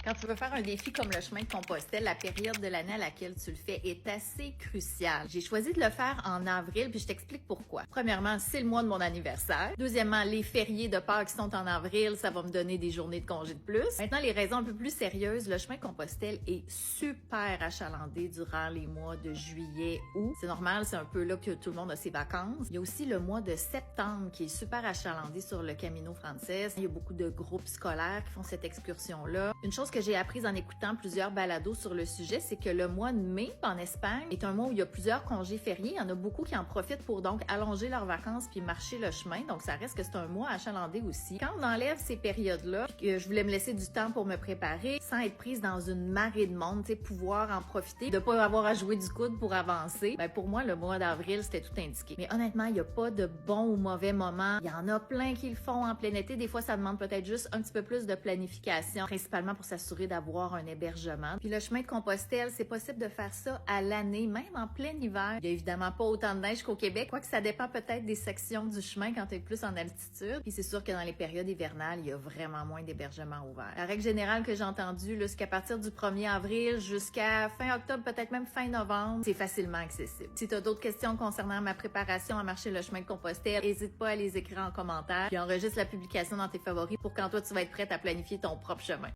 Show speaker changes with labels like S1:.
S1: Quand tu veux faire un défi comme le chemin de Compostelle, la période de l'année à laquelle tu le fais est assez cruciale. J'ai choisi de le faire en avril, puis je t'explique pourquoi. Premièrement, c'est le mois de mon anniversaire. Deuxièmement, les fériés de Pâques qui sont en avril, ça va me donner des journées de congé de plus. Maintenant, les raisons un peu plus sérieuses, le chemin de Compostelle est super achalandé durant les mois de juillet, août. C'est normal, c'est un peu là que tout le monde a ses vacances. Il y a aussi le mois de septembre qui est super achalandé sur le Camino Frances. Il y a beaucoup de groupes scolaires qui font cette excursion-là. Une chose que j'ai apprise en écoutant plusieurs balados sur le sujet, c'est que le mois de mai en Espagne est un mois où il y a plusieurs congés fériés. Il y en a beaucoup qui en profitent pour donc allonger leurs vacances puis marcher le chemin. Donc ça reste que c'est un mois achalandé aussi. Quand on enlève ces périodes-là, que je voulais me laisser du temps pour me préparer sans être prise dans une marée de monde, pouvoir en profiter, de pas avoir à jouer du coude pour avancer, ben pour moi le mois d'avril c'était tout indiqué. Mais honnêtement, il n'y a pas de bon ou mauvais moment. Il y en a plein qui le font en plein été. Des fois, ça demande peut-être juste un petit peu plus de planification, principalement pour s'assurer d'avoir un hébergement. Puis le chemin de Compostelle, c'est possible de faire ça à l'année, même en plein hiver. Il y a évidemment pas autant de neige qu'au Québec, quoique ça dépend peut-être des sections du chemin quand tu es plus en altitude. Puis c'est sûr que dans les périodes hivernales, il y a vraiment moins d'hébergements ouverts. La règle générale que j'ai entendue, c'est qu'à partir du 1er avril jusqu'à fin octobre, peut-être même fin novembre, c'est facilement accessible. Si tu as d'autres questions concernant ma préparation à marcher le chemin de Compostelle, n'hésite pas à les écrire en commentaire. Puis enregistre la publication dans tes favoris pour quand toi tu vas être prête à planifier ton propre chemin.